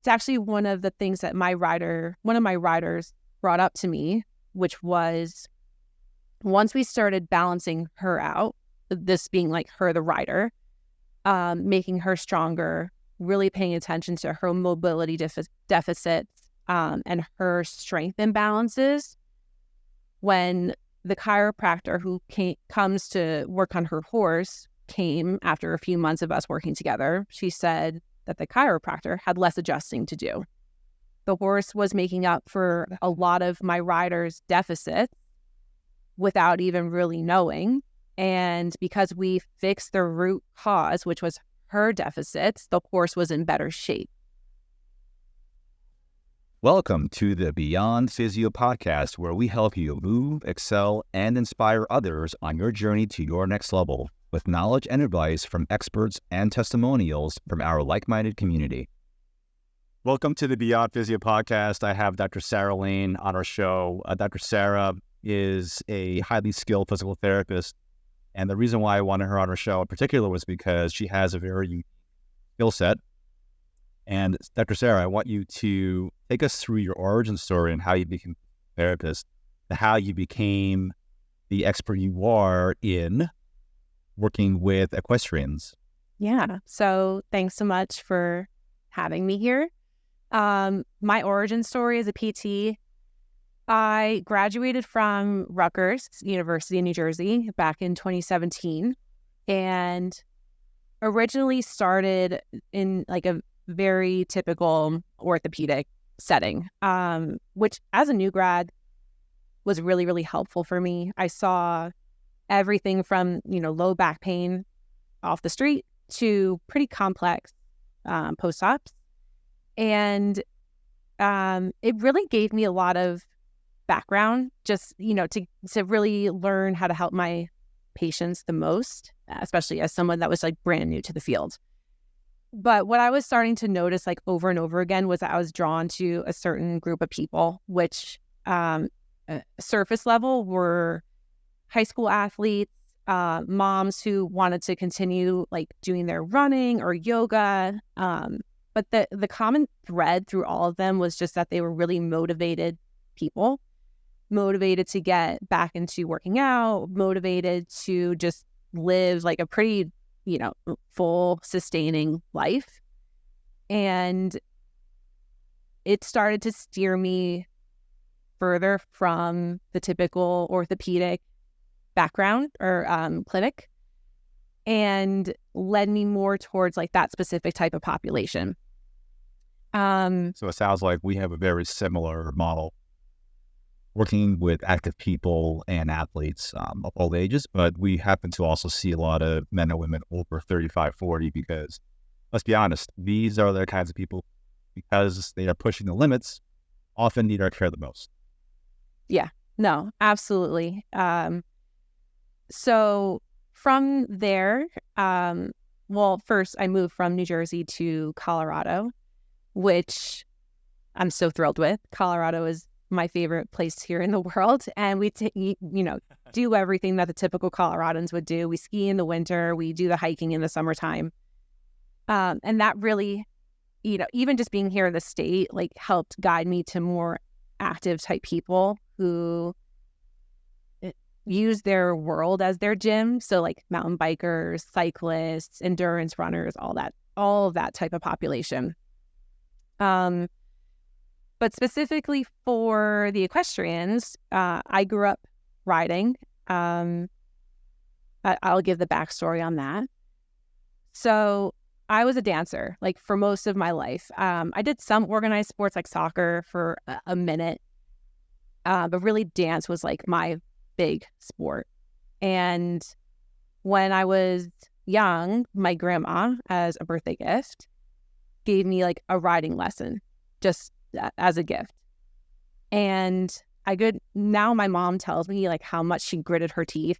It's actually one of the things that one of my riders brought up to me, which was once we started balancing her out, this being like her, the rider, making her stronger, really paying attention to her mobility deficits and her strength imbalances. When the chiropractor who comes to work on her horse came after a few months of us working together, she said that the chiropractor had less adjusting to do. The horse was making up for a lot of my rider's deficits without even really knowing. And because we fixed the root cause, which was her deficits, the horse was in better shape. Welcome to the Beyond Physio Podcast, where we help you move, excel, and inspire others on your journey to your next level with knowledge and advice from experts and testimonials from our like-minded community. Welcome to the Beyond Physio Podcast. I have Dr. Sarah Lane on our show. Dr. Sarah is a highly skilled physical therapist, and the reason why I wanted her on our show in particular was because she has a very unique skill set. And Dr. Sarah, I want you to take us through your origin story and how you became a therapist, and how you became the expert you are in working with equestrians. Yeah. So thanks so much for having me here. My origin story as a PT, I graduated from Rutgers University in New Jersey back in 2017 and originally started in like a very typical orthopedic setting, which as a new grad was really, really helpful for me. I saw everything from, low back pain off the street to pretty complex post-ops. And it really gave me a lot of background just, to really learn how to help my patients the most, especially as someone that was like brand new to the field. But what I was starting to notice like over and over again was that I was drawn to a certain group of people, which surface level were high school athletes, moms who wanted to continue like doing their running or yoga. But the common thread through all of them was just that they were really motivated people, motivated to get back into working out, motivated to just live like a pretty, full sustaining life. And it started to steer me further from the typical orthopedic background or clinic and led me more towards like that specific type of population. So it sounds like we have a very similar model working with active people and athletes of all ages, but we happen to also see a lot of men and women over 35, 40 because, let's be honest, these are the kinds of people, because they are pushing the limits, often need our care the most. Yeah, no, absolutely. So from there, first I moved from New Jersey to Colorado, which I'm so thrilled with. Colorado is my favorite place here in the world. And we, do everything that the typical Coloradans would do. We ski in the winter, we do the hiking in the summertime. And that really, even just being here in the state, like helped guide me to more active type people who use their world as their gym. So like mountain bikers, cyclists, endurance runners, all of that type of population. But specifically for the equestrians, I grew up riding. I'll give the backstory on that. So I was a dancer, like for most of my life. I did some organized sports like soccer for a minute, but really dance was like my big sport. And when I was young, my grandma, as a birthday gift, gave me like a riding lesson, just as a gift. And now my mom tells me like how much she gritted her teeth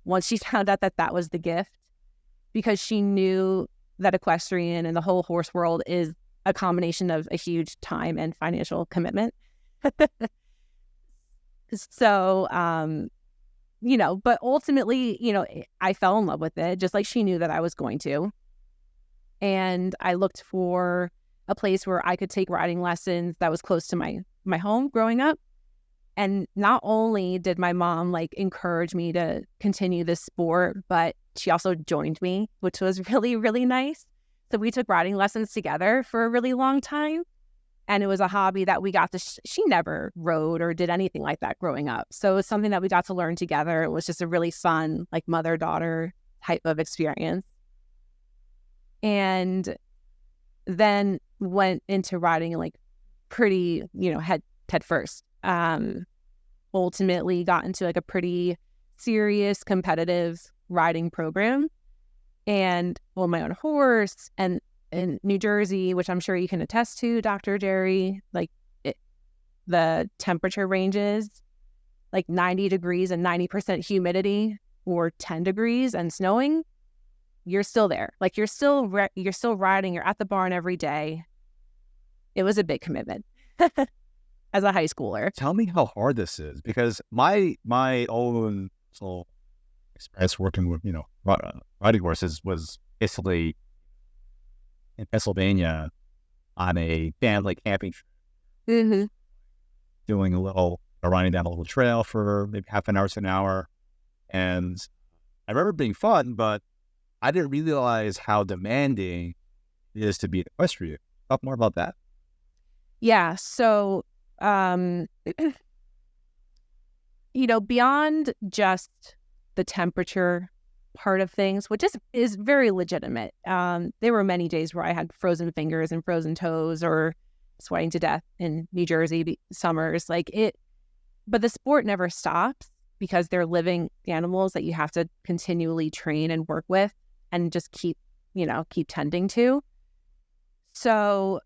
once she found out that was the gift, because she knew that equestrian and the whole horse world is a combination of a huge time and financial commitment. So, but ultimately, I fell in love with it, just like she knew that I was going to. And I looked for a place where I could take riding lessons that was close to my home growing up. And not only did my mom like encourage me to continue this sport, but she also joined me, which was really, really nice. So we took riding lessons together for a really long time. And it was a hobby that we got to, she never rode or did anything like that growing up. So it was something that we got to learn together. It was just a really fun, like mother-daughter type of experience. And then went into riding like pretty, head first. Ultimately got into like a pretty serious competitive riding program and on my own horse, and in New Jersey, which I'm sure you can attest to, Dr. Jerry, like the temperature ranges like 90 degrees and 90% humidity, or 10 degrees and snowing, you're still there. Like you're still riding, you're at the barn every day. It was a big commitment as a high schooler. Tell me how hard this is, because my own experience working with, riding horses was basically in Pennsylvania on a family camping trip, doing riding down a little trail for maybe half an hour to an hour. And I remember it being fun, but I didn't realize how demanding it is to be an equestrian. Talk more about that. Yeah. So, beyond just the temperature part of things, which is very legitimate. There were many days where I had frozen fingers and frozen toes, or sweating to death in New Jersey summers. But the sport never stops, because they're living animals that you have to continually train and work with and just keep tending to. So,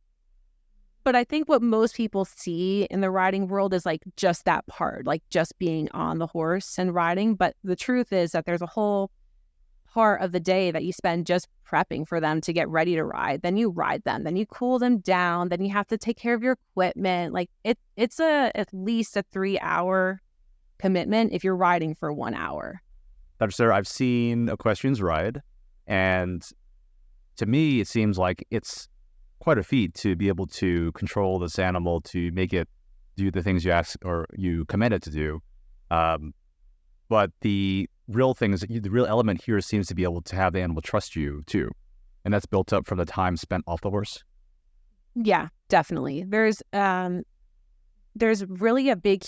but I think what most people see in the riding world is like just that part, like just being on the horse and riding. But the truth is that there's a whole part of the day that you spend just prepping for them to get ready to ride. Then you ride them, then you cool them down, then you have to take care of your equipment. Like it's at least a 3-hour commitment if you're riding for 1 hour. Dr. Sarah, I've seen equestrians ride, and to me, it seems like it's quite a feat to be able to control this animal to make it do the things you ask or you command it to do. But the real thing is, the real element here seems to be able to have the animal trust you too. And that's built up from the time spent off the horse. Yeah, definitely. There's really a big,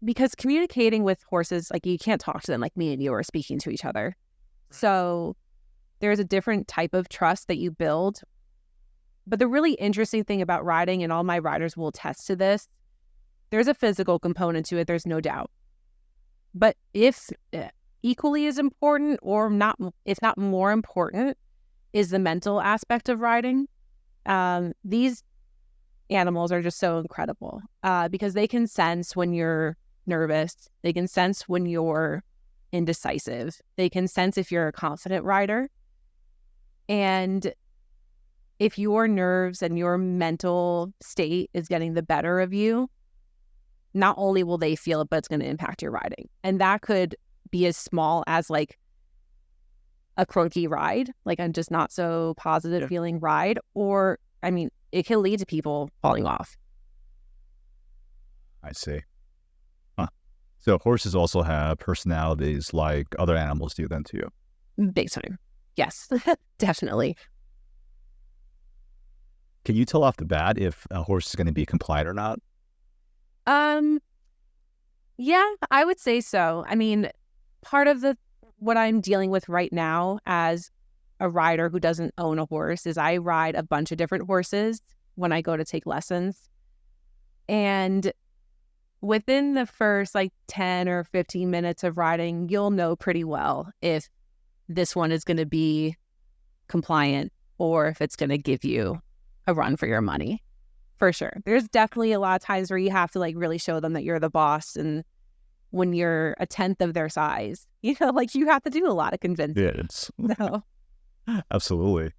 because communicating with horses, like you can't talk to them like me and you are speaking to each other. So there's a different type of trust that you build. But the really interesting thing about riding, and all my riders will attest to this, there's a physical component to it, there's no doubt. But if equally as important, or not, if not more important, is the mental aspect of riding. These animals are just so incredible because they can sense when you're nervous. They can sense when you're indecisive. They can sense if you're a confident rider. And if your nerves and your mental state is getting the better of you, not only will they feel it, but it's going to impact your riding. And that could be as small as like a croaky ride, like I'm just not so positive feeling ride, or it can lead to people falling off. I see. Huh. So horses also have personalities like other animals do then too? Big time. Yes, definitely. Can you tell off the bat if a horse is going to be compliant or not? Yeah, I would say so. Part of what I'm dealing with right now as a rider who doesn't own a horse is I ride a bunch of different horses when I go to take lessons. And within the first 10 or 15 minutes of riding, you'll know pretty well if this one is going to be compliant or if it's going to give you a run for your money. For sure. There's definitely a lot of times where you have to really show them that you're the boss. And when you're a tenth of their size, you have to do a lot of convincing. Yeah, absolutely.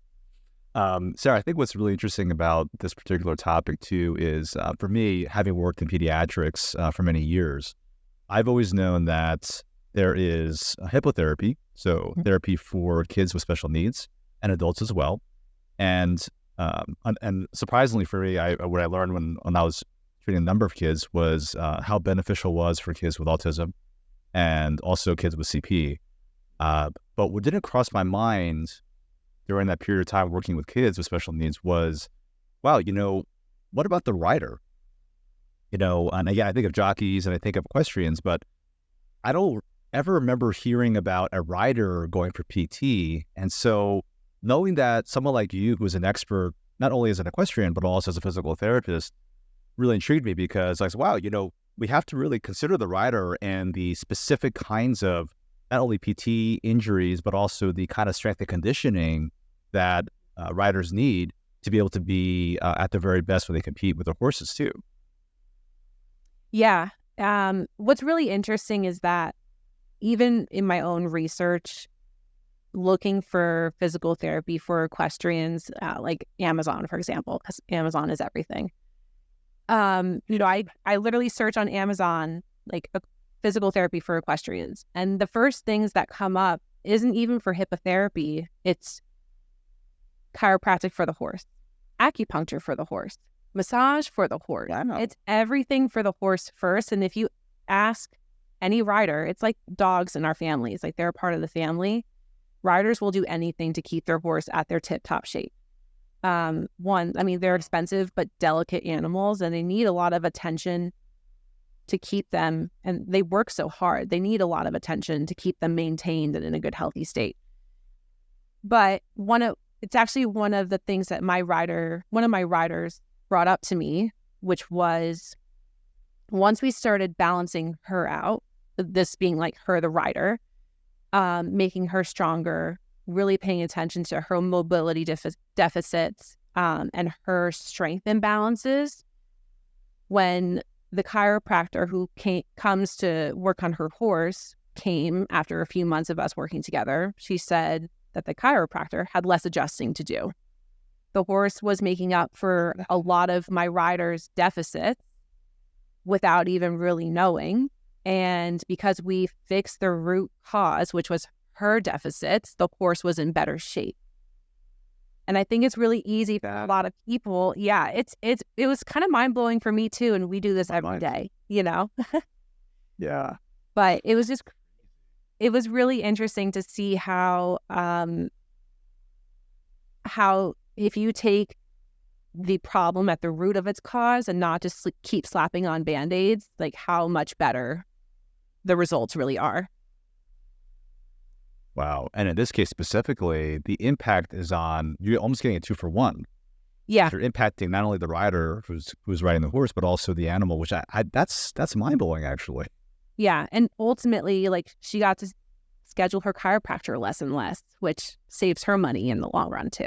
Sarah, I think what's really interesting about this particular topic too is, for me, having worked in pediatrics for many years, I've always known that there is hippotherapy, so therapy for kids with special needs and adults as well. And And surprisingly for me, what I learned when I was treating a number of kids was how beneficial it was for kids with autism and also kids with CP. But what didn't cross my mind during that period of time working with kids with special needs was, wow, what about the rider? And again, I think of jockeys and I think of equestrians, but I don't ever remember hearing about a rider going for PT. And so knowing that someone like you, who's an expert, not only as an equestrian, but also as a physical therapist, really intrigued me because I was, wow, we have to really consider the rider and the specific kinds of not only PT injuries, but also the kind of strength and conditioning that riders need to be able to be at their very best when they compete with their horses too. Yeah. What's really interesting is that even in my own research, looking for physical therapy for equestrians, like Amazon, for example, because Amazon is everything. I literally search on Amazon, like physical therapy for equestrians. And the first things that come up isn't even for hippotherapy. It's chiropractic for the horse, acupuncture for the horse, massage for the horse. It's everything for the horse first. And if you ask any rider, it's like dogs in our family. It's like they're a part of the family. Riders will do anything to keep their horse at their tip-top shape. They're expensive but delicate animals, and they need a lot of attention to keep them, and they work so hard. They need a lot of attention to keep them maintained and in a good, healthy state. But it's actually one of the things that one of my riders brought up to me, which was once we started balancing her out, this being like her, the rider, making her stronger, really paying attention to her mobility deficits and her strength imbalances. When the chiropractor who comes to work on her horse came after a few months of us working together, she said that the chiropractor had less adjusting to do. The horse was making up for a lot of my rider's deficits without even really knowing. And because we fixed the root cause, which was her deficits, the horse was in better shape. And I think it's really easy for a lot of people. Yeah, it was kind of mind-blowing for me too. And we do this every day, Yeah. But it was really interesting to see how if you take the problem at the root of its cause and not just keep slapping on Band-Aids, like how much better the results really are. Wow. And in this case specifically, the impact is on, you're almost getting a 2-for-1. Yeah. You're impacting not only the rider who's riding the horse, but also the animal, which that's mind-blowing actually. Yeah. And ultimately, like, she got to schedule her chiropractor less and less, which saves her money in the long run too.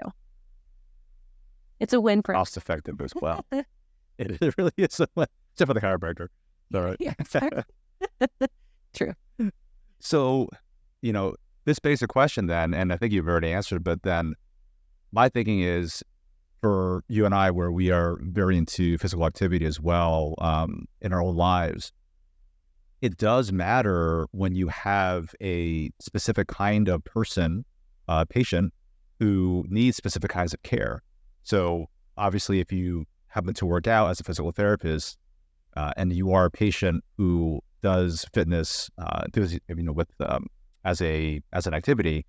It's a win for cost effective as well. It really is a win, except for the chiropractor. All right. Yeah, true. So, this basic question then, and I think you've already answered, but then my thinking is for you and I, where we are very into physical activity as well in our own lives, it does matter when you have a specific kind of patient who needs specific kinds of care. So obviously, if you happen to work out as a physical therapist and you are a patient who does fitness, as an activity,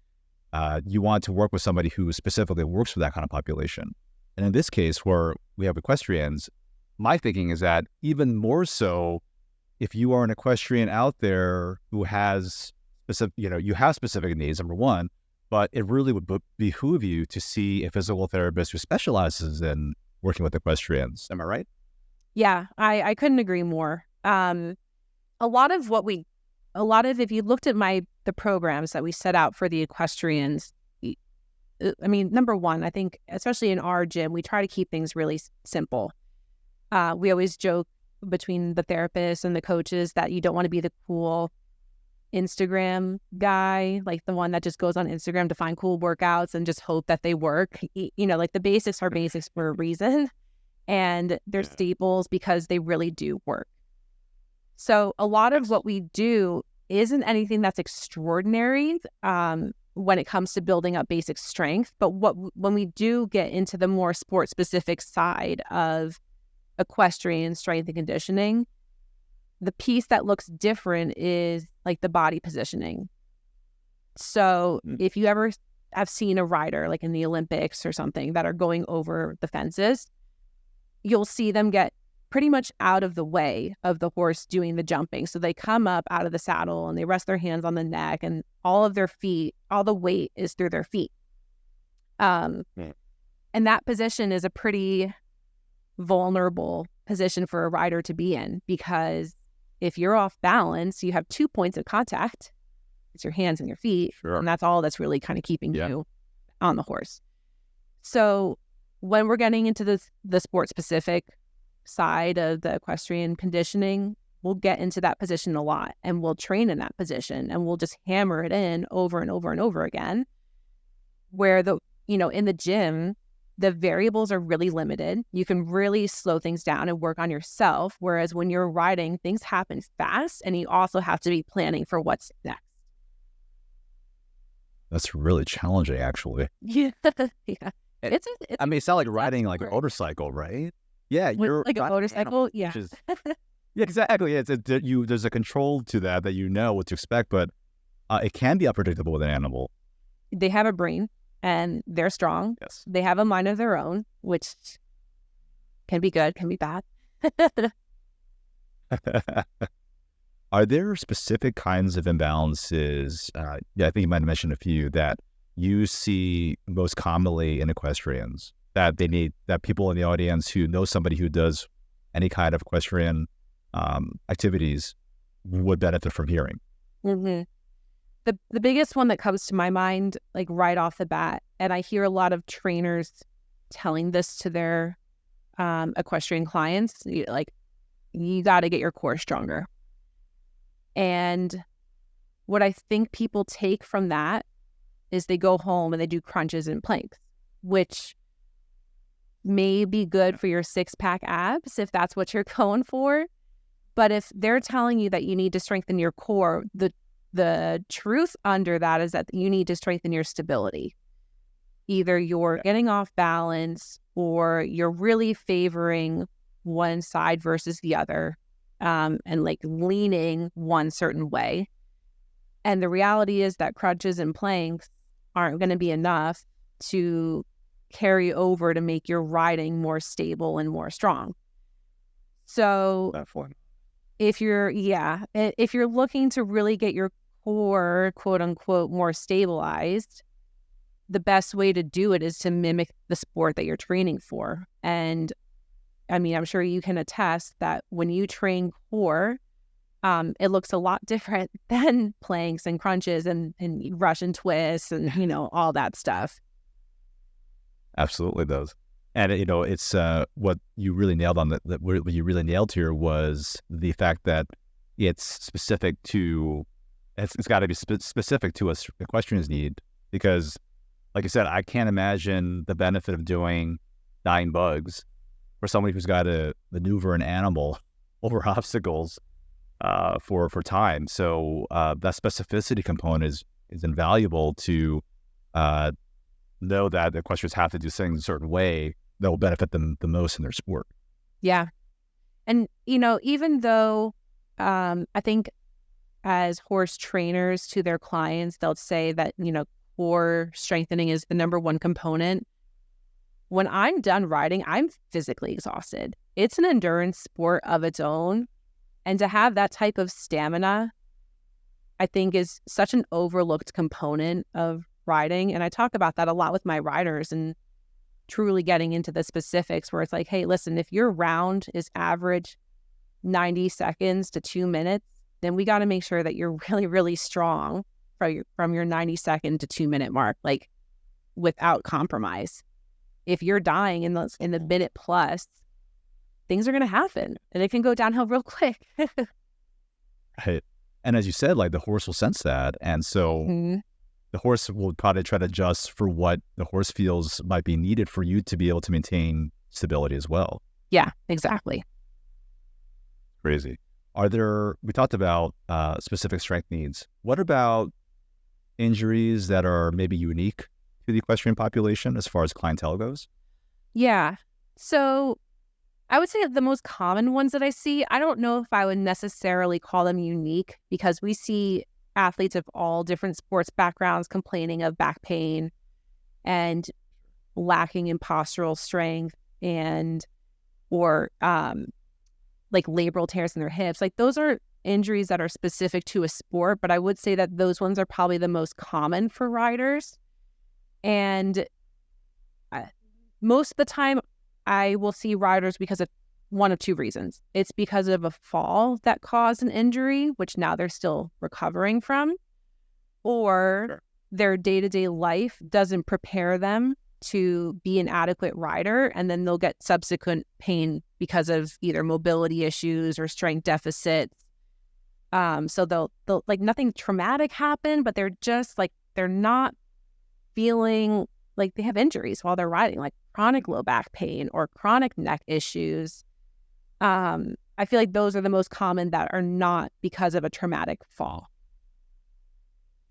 you want to work with somebody who specifically works with that kind of population. And in this case, where we have equestrians, my thinking is that even more so, if you are an equestrian out there who has you have specific needs, number one, but it really would behoove you to see a physical therapist who specializes in working with equestrians. Am I right? Yeah, I couldn't agree more. If you looked at the programs that we set out for the equestrians, number one, I think, especially in our gym, we try to keep things really simple. We always joke between the therapists and the coaches that you don't want to be the cool Instagram guy, like the one that just goes on Instagram to find cool workouts and just hope that they work. Like the basics are basics for a reason, and they're staples because they really do work. So a lot of what we do isn't anything that's extraordinary. when it comes to building up basic strength. But when we do get into the more sport-specific side of equestrian strength and conditioning, the piece that looks different is like the body positioning. So if you ever have seen a rider like in the Olympics or something that are going over the fences, you'll see them get pretty much out of the way of the horse doing the jumping. So they come up out of the saddle and they rest their hands on the neck, and all of their feet, all the weight is through their feet. And that position is a pretty vulnerable position for a rider to be in, because if you're off balance, you have 2 points of contact. It's your hands and your feet. Sure. And that's all that's really kind of keeping you on the horse. So when we're getting into the sport-specific side of the equestrian conditioning, we'll get into that position a lot, and we'll train in that position, and we'll just hammer it in over and over and over again, where in the gym, the variables are really limited. You can really slow things down and work on yourself. Whereas when you're riding, things happen fast, and you also have to be planning for what's next. That's really challenging, actually. Yeah. It's I mean, it's not like riding like a motorcycle, right? Yeah, you're like a motorcycle. Yeah. Yeah, exactly. There's a control to that you know what to expect, but it can be unpredictable with an animal. They have a brain and they're strong. Yes. They have a mind of their own, which can be good, can be bad. Are there specific kinds of imbalances? I think you might have mentioned a few that you see most commonly in equestrians that people in the audience who know somebody who does any kind of equestrian activities would benefit from hearing. Mm-hmm. The biggest one that comes to my mind, like right off the bat, and I hear a lot of trainers telling this to their equestrian clients, like, you got to get your core stronger. And what I think people take from that is they go home and they do crunches and planks, which may be good for your 6-pack abs if that's what you're going for. But if they're telling you that you need to strengthen your core, the truth under that is that you need to strengthen your stability. Either you're getting off balance or you're really favoring one side versus the other, and like leaning one certain way. And the reality is that crunches and planks aren't going to be enough to carry over to make your riding more stable and more strong. So if you're looking to really get your core, quote unquote, more stabilized, the best way to do it is to mimic the sport that you're training for. And I mean, I'm sure you can attest that when you train core, it looks a lot different than planks and crunches and Russian twists and, all that stuff. Absolutely does. And, it's what you really nailed on what you really nailed here was the fact that it's specific to, it's got to be specific to what equestrians need, because like I said, I can't imagine the benefit of doing 9 bugs for somebody who's got to maneuver an animal over obstacles for time. So that specificity component is invaluable to know that the equestrians have to do things a certain way that will benefit them the most in their sport. Yeah. And, even though I think as horse trainers to their clients, they'll say that, core strengthening is the number one component. When I'm done riding, I'm physically exhausted. It's an endurance sport of its own. And to have that type of stamina, I think, is such an overlooked component of riding. And I talk about that a lot with my riders and truly getting into the specifics where it's like, hey, listen, if your round is average 90 seconds to 2 minutes, then we got to make sure that you're really, really strong from your 90-second to 2-minute mark, like without compromise. If you're dying in the minute plus, things are going to happen and it can go downhill real quick. Right. And as you said, like the horse will sense that. And so the horse will probably try to adjust for what the horse feels might be needed for you to be able to maintain stability as well. Yeah, exactly. Crazy. We talked about specific strength needs. What about injuries that are maybe unique to the equestrian population as far as clientele goes? Yeah. So I would say the most common ones that I see, I don't know if I would necessarily call them unique because we see athletes of all different sports backgrounds complaining of back pain and lacking in postural strength and or like labral tears in their hips. Like those are injuries that are specific to a sport, but I would say that those ones are probably the most common for riders. And most of the time I will see riders because of one of two reasons. It's because of a fall that caused an injury, which now they're still recovering from, or their day-to-day life doesn't prepare them to be an adequate rider, and then they'll get subsequent pain because of either mobility issues or strength deficits. So they'll like nothing traumatic happened, but they're just like, they're not feeling like they have injuries while they're riding, like chronic low back pain or chronic neck issues. I feel like those are the most common that are not because of a traumatic fall.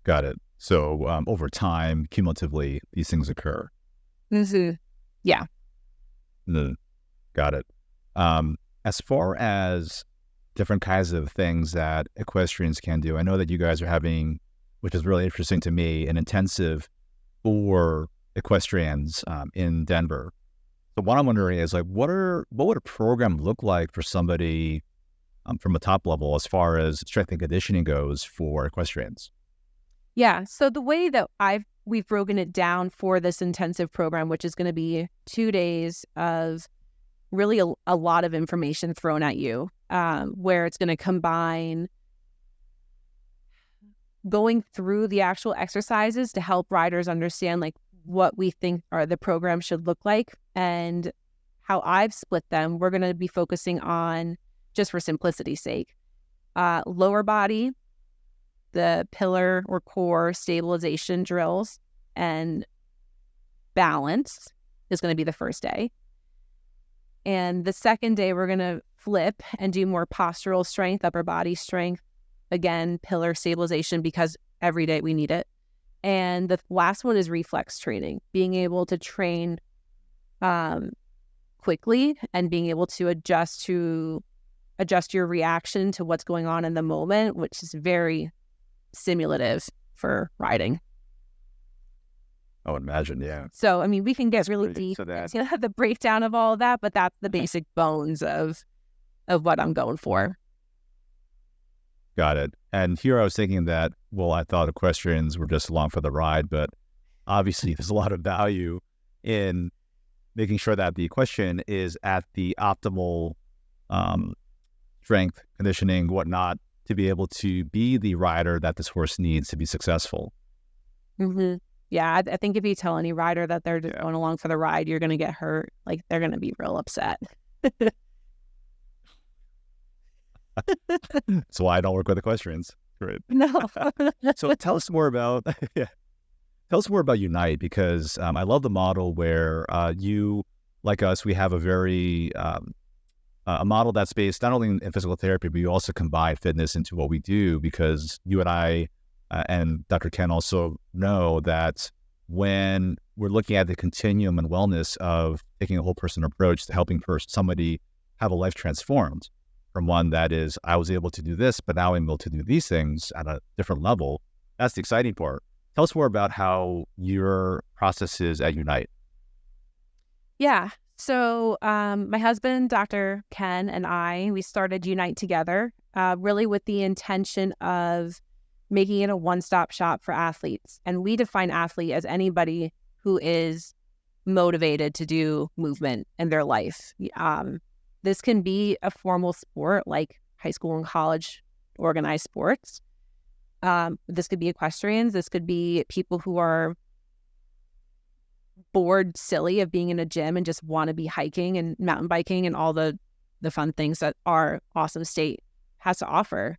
Got it. So over time, cumulatively, these things occur. Mm-hmm. Yeah. Got it. As far as different kinds of things that equestrians can do, I know that you guys are having, which is really interesting to me, an intensive for equestrians in Denver. So what I'm wondering is like, what would a program look like for somebody from a top level as far as strength and conditioning goes for equestrians? Yeah. So the way that we've broken it down for this intensive program, which is going to be 2 days of really a lot of information thrown at you, where it's going to combine going through the actual exercises to help riders understand like what we think the program should look like. And how I've split them, we're going to be focusing on, just for simplicity's sake, lower body, the pillar or core stabilization drills, and balance is going to be the first day. And the second day, we're going to flip and do more postural strength, upper body strength, again, pillar stabilization, because every day we need it. And the last one is reflex training, being able to train quickly and being able to adjust your reaction to what's going on in the moment, which is very simulative for riding. I would imagine, yeah. So, I mean, we can get really deep into the breakdown of all of that, but that's the basic bones of what I'm going for. Got it. And here I was thinking that, well, I thought equestrians were just along for the ride, but obviously there's a lot of value in making sure that the equestrian is at the optimal strength, conditioning, whatnot, to be able to be the rider that this horse needs to be successful. Mm-hmm. Yeah, I think if you tell any rider that they're just going along for the ride, you're going to get hurt. Like, they're going to be real upset. That's why I don't work with equestrians. Great. No. So tell us more about Unite, because I love the model where you, like us, we have a very a model that's based not only in physical therapy, but you also combine fitness into what we do, because you and I and Dr. Ken also know that when we're looking at the continuum and wellness of taking a whole person approach to helping somebody have a life transformed from one that is, I was able to do this, but now I'm able to do these things at a different level. That's the exciting part. Tell us more about how your process is at Unite. Yeah. So my husband, Dr. Ken, and we started Unite together, really with the intention of making it a one-stop shop for athletes. And we define athlete as anybody who is motivated to do movement in their life. This can be a formal sport like high school and college organized sports. This could be equestrians. This could be people who are bored silly of being in a gym and just want to be hiking and mountain biking and all the fun things that our awesome state has to offer.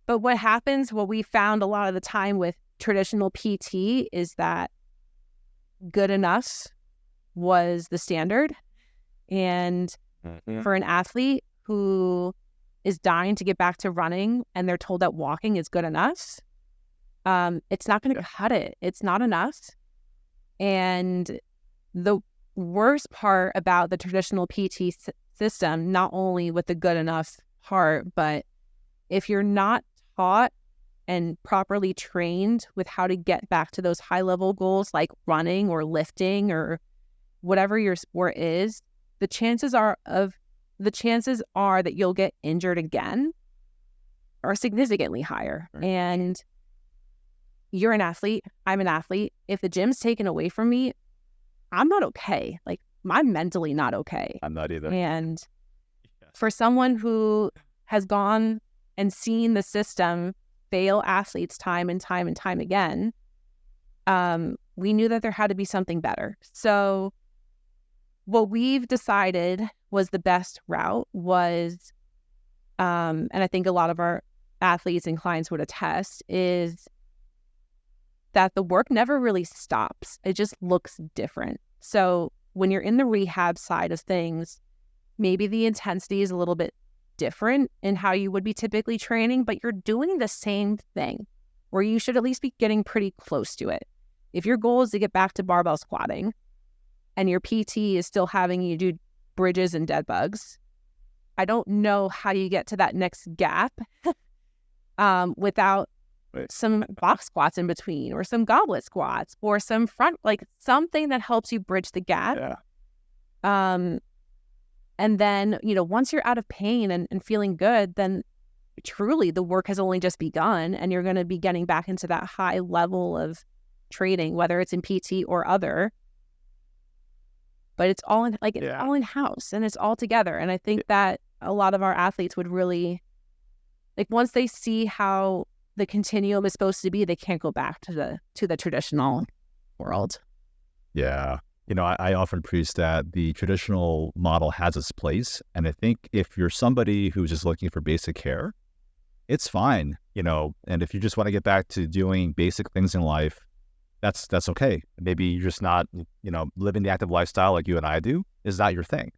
But what we found a lot of the time with traditional PT is that good enough was the standard. And for an athlete who is dying to get back to running and they're told that walking is good enough, it's not going to cut it. It's not enough. And the worst part about the traditional PT system, not only with the good enough part, but if you're not taught and properly trained with how to get back to those high level goals like running or lifting or whatever your sport is, the chances are that you'll get injured again are significantly higher. Right. And you're an athlete, I'm an athlete. If the gym's taken away from me, I'm not okay. Like, I'm mentally not okay. I'm not either. And for someone who has gone and seen the system fail athletes time and time and time again, we knew that there had to be something better. So what we've decided was the best route was, and I think a lot of our athletes and clients would attest, is that the work never really stops. It just looks different. So when you're in the rehab side of things, maybe the intensity is a little bit different in how you would be typically training, but you're doing the same thing, where you should at least be getting pretty close to it. If your goal is to get back to barbell squatting and your PT is still having you do bridges and dead bugs, I don't know how you get to that next gap without some box squats in between, or some goblet squats, or some front, like something that helps you bridge the gap. Yeah. And then, once you're out of pain and feeling good, then truly the work has only just begun, and you're going to be getting back into that high level of training, whether it's in PT or other. But it's all in, it's all in house, and it's all together. And I think that a lot of our athletes would really, once they see how the continuum is supposed to be, they can't go back to the traditional world. Yeah. I often preach that the traditional model has its place. And I think if you're somebody who's just looking for basic care, it's fine, and if you just want to get back to doing basic things in life, that's okay. Maybe you're just not, living the active lifestyle like you and I do is not your thing.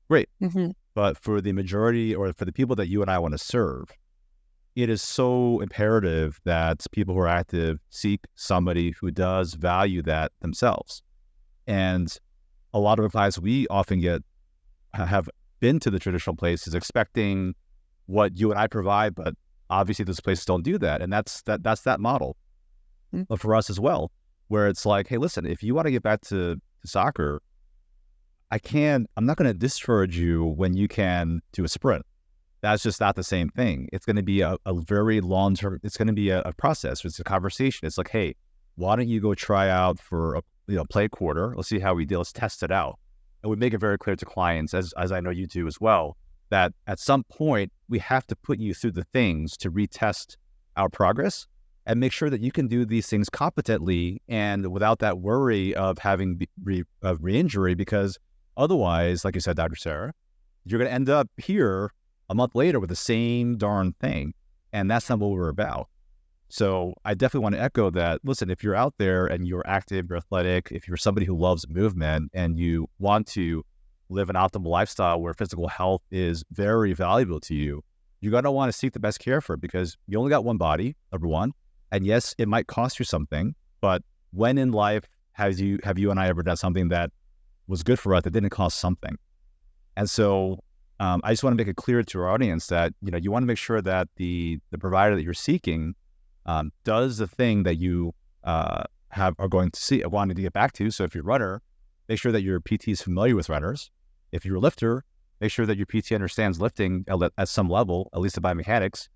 Great. Mm-hmm. But for the majority, or for the people that you and I want to serve, it is so imperative that people who are active seek somebody who does value that themselves. And a lot of advice we often have been to the traditional places expecting what you and I provide, but obviously those places don't do that. And that's that model. Mm-hmm. But for us as well, where it's like, hey, listen, if you want to get back to soccer, I'm not going to discourage you when you can do a sprint. That's just not the same thing. It's going to be a very long-term, it's going to be a process. It's a conversation. It's like, hey, why don't you go try out for play a quarter? Let's see how we do. Let's test it out. And we make it very clear to clients, as I know you do as well, that at some point we have to put you through the things to retest our progress and make sure that you can do these things competently and without that worry of having re-injury, because otherwise, like you said, Dr. Sarah, you're going to end up here a month later with the same darn thing. And that's not what we're about. So I definitely want to echo that. Listen, if you're out there and you're active, you're athletic, if you're somebody who loves movement and you want to live an optimal lifestyle where physical health is very valuable to you, you're going to want to seek the best care for it, because you only got one body, number one. And yes, it might cost you something, but when in life have you and I ever done something that was good for us that didn't cost something? And so I just want to make it clear to our audience that, you want to make sure that the provider that you're seeking does the thing that you are going to see, wanting to get back to. So if you're a runner, make sure that your PT is familiar with runners. If you're a lifter, make sure that your PT understands lifting at some level, at least the biomechanics.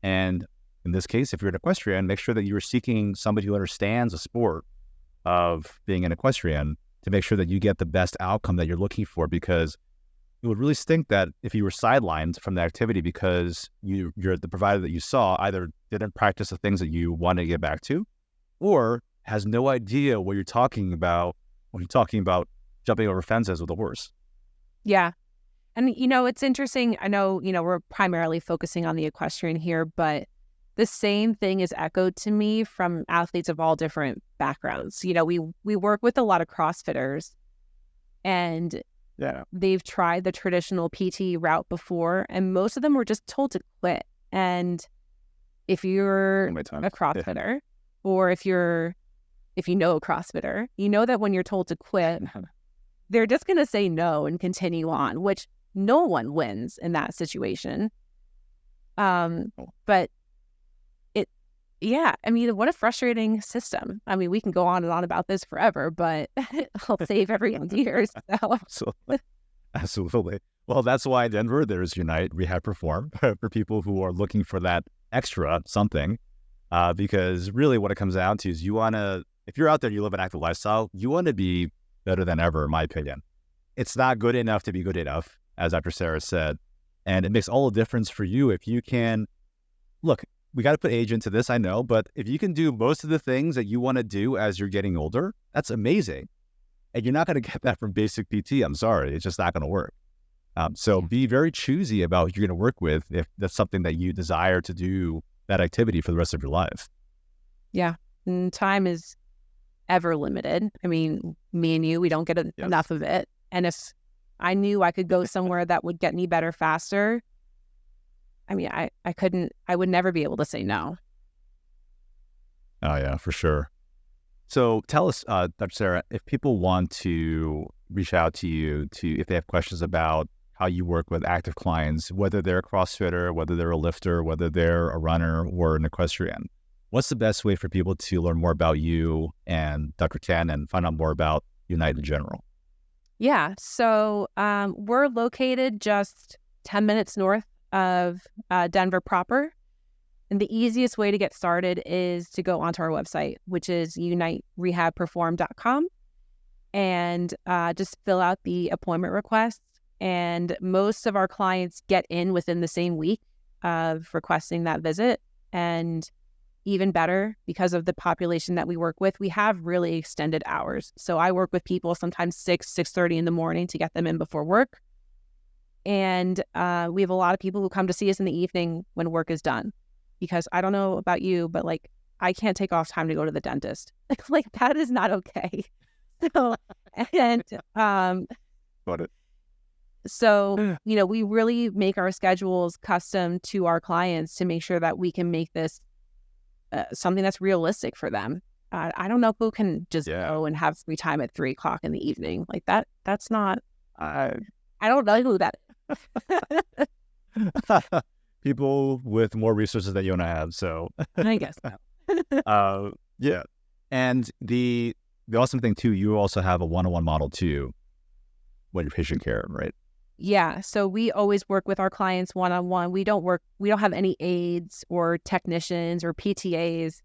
And in this case, if you're an equestrian, make sure that you're seeking somebody who understands the sport of being an equestrian to make sure that you get the best outcome that you're looking for, because it would really stink that if you were sidelined from the activity because you're the provider that you saw either didn't practice the things that you wanted to get back to, or has no idea what you're talking about when you're talking about jumping over fences with a horse. Yeah. And, it's interesting. I know, we're primarily focusing on the equestrian here, but the same thing is echoed to me from athletes of all different backgrounds. We work with a lot of CrossFitters, and they've tried the traditional PT route before, and most of them were just told to quit. And if you're a CrossFitter, or if you know a CrossFitter, you know that when you're told to quit, they're just going to say no and continue on, which no one wins in that situation. But I mean, what a frustrating system. I mean, we can go on and on about this forever, but I'll save everyone's ears. So. Absolutely. Well, that's why in Denver, there's Unite Rehab Perform for people who are looking for that extra something. Because really what it comes down to is if you're out there, you live an active lifestyle, you want to be better than ever, in my opinion. It's not good enough to be good enough, as Dr. Sarah said. And it makes all the difference for you if you can, look, we got to put age into this, I know, but if you can do most of the things that you want to do as you're getting older, that's amazing. And you're not going to get that from basic PT. I'm sorry. It's just not going to work. So be very choosy about who you're going to work with if that's something that you desire to do that activity for the rest of your life. Yeah. And time is ever limited. I mean, me and you, we don't get enough of it. And if I knew I could go somewhere that would get me better faster, I mean, I would never be able to say no. Oh, yeah, for sure. So tell us, Dr. Sarah, if people want to reach out to you if they have questions about how you work with active clients, whether they're a CrossFitter, whether they're a lifter, whether they're a runner or an equestrian, what's the best way for people to learn more about you and Dr. Ken and find out more about Unite in general? Yeah. So we're located just 10 minutes north of Denver proper. And the easiest way to get started is to go onto our website, which is uniterehabperform.com, and just fill out the appointment request. And most of our clients get in within the same week of requesting that visit. And even better, because of the population that we work with, we have really extended hours. So I work with people sometimes 6:30 in the morning to get them in before work. And we have a lot of people who come to see us in the evening when work is done. Because I don't know about you, but like, I can't take off time to go to the dentist. Like, that is not okay. So, and Got it. so, we really make our schedules custom to our clients to make sure that we can make this something that's realistic for them. I don't know who can just go and have free time at 3:00 in the evening like that. That's not, I don't know who that is. People with more resources that you and I have, so I guess so. Yeah. And the awesome thing too, you also have a one-on-one model too when you're patient care, right? Yeah. So we always work with our clients one-on-one. We don't have any aides or technicians or PTAs.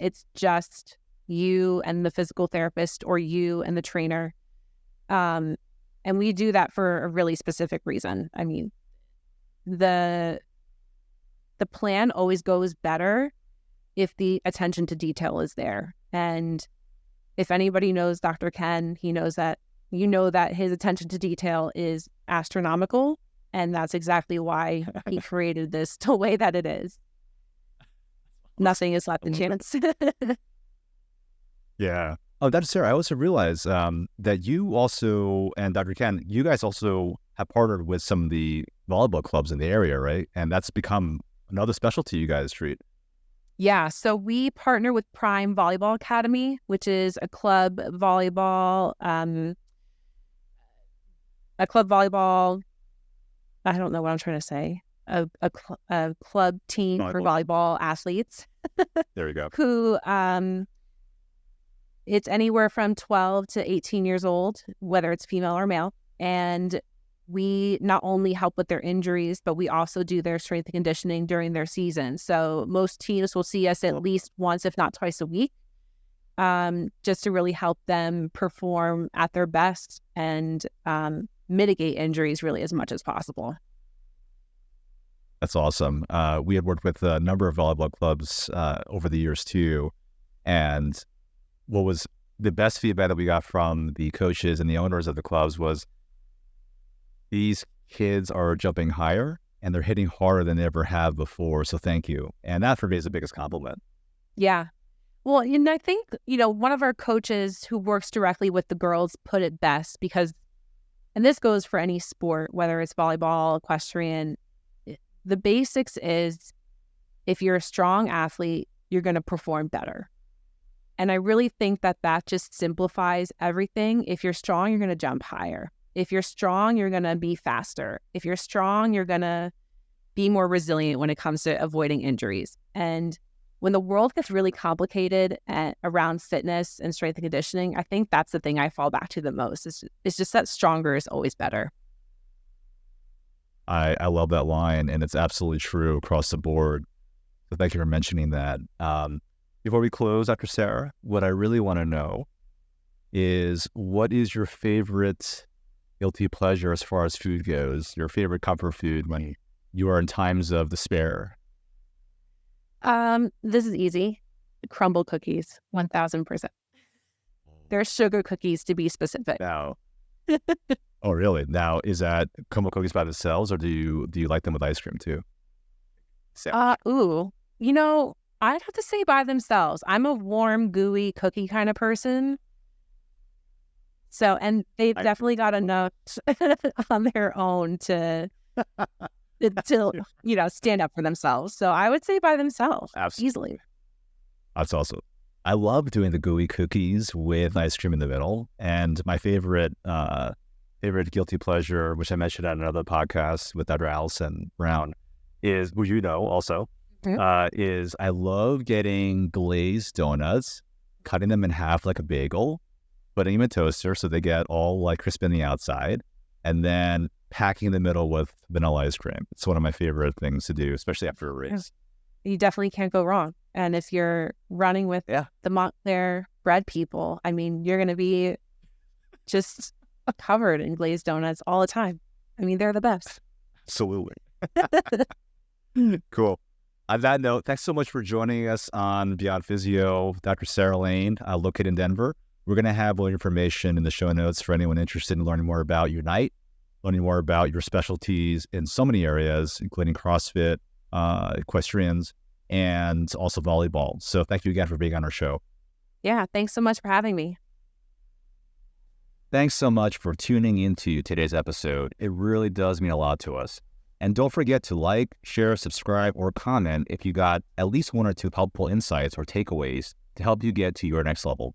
It's just you and the physical therapist or you and the trainer. And we do that for a really specific reason. I mean, the plan always goes better if the attention to detail is there. And if anybody knows Dr. Ken, he knows that that his attention to detail is astronomical. And that's exactly why he created this the way that it is. Nothing is left in chance. Yeah. Oh, Dr. Sarah, I also realized that you also, and Dr. Ken, you guys also have partnered with some of the volleyball clubs in the area, right? And that's become another specialty you guys treat. Yeah, so we partner with Prime Volleyball Academy, which is a club volleyball, I don't know what I'm trying to say, a club team for volleyball athletes. There we go. Who, it's anywhere from 12 to 18 years old, whether it's female or male. And we not only help with their injuries, but we also do their strength and conditioning during their season. So most teams will see us at least once, if not twice a week, just to really help them perform at their best and mitigate injuries really as much as possible. That's awesome. We had worked with a number of volleyball clubs over the years too. And what was the best feedback that we got from the coaches and the owners of the clubs was these kids are jumping higher and they're hitting harder than they ever have before. So thank you. And that for me is the biggest compliment. Yeah. Well, and I think, one of our coaches who works directly with the girls put it best because, and this goes for any sport, whether it's volleyball, equestrian, the basics is if you're a strong athlete, you're going to perform better. And I really think that just simplifies everything. If you're strong, you're going to jump higher. If you're strong, you're going to be faster. If you're strong, you're going to be more resilient when it comes to avoiding injuries. And when the world gets really complicated around fitness and strength and conditioning, I think that's the thing I fall back to the most. It's just that stronger is always better. I love that line, and it's absolutely true across the board. So thank you for mentioning that. Before we close, Dr. Sarah, what I really want to know is, what is your favorite guilty pleasure as far as food goes? Your favorite comfort food when you are in times of despair? This is easy. Crumble cookies, 1000%. They're sugar cookies, to be specific. Now, oh really? Now, is that crumble cookies by themselves, or do you like them with ice cream too? I'd have to say by themselves. I'm a warm, gooey cookie kind of person. So, and they've definitely got enough on their own to stand up for themselves. So I would say by themselves. Absolutely. Easily. That's awesome. I love doing the gooey cookies with ice cream in the middle. And my favorite guilty pleasure, which I mentioned on another podcast with Dr. Allison Brown, is, which also, is I love getting glazed donuts, cutting them in half like a bagel, putting them in a toaster so they get all like crisp in the outside, and then packing in the middle with vanilla ice cream. It's one of my favorite things to do, especially after a race. You definitely can't go wrong. And if you're running with the Montclair bread people, I mean, you're going to be just covered in glazed donuts all the time. I mean, they're the best. Absolutely. Cool. On that note, thanks so much for joining us on Beyond Physio, Dr. Sarah Lane, located in Denver. We're going to have all your information in the show notes for anyone interested in learning more about Unite, learning more about your specialties in so many areas, including CrossFit, equestrians, and also volleyball. So thank you again for being on our show. Yeah, thanks so much for having me. Thanks so much for tuning into today's episode. It really does mean a lot to us. And don't forget to like, share, subscribe, or comment if you got at least one or two helpful insights or takeaways to help you get to your next level.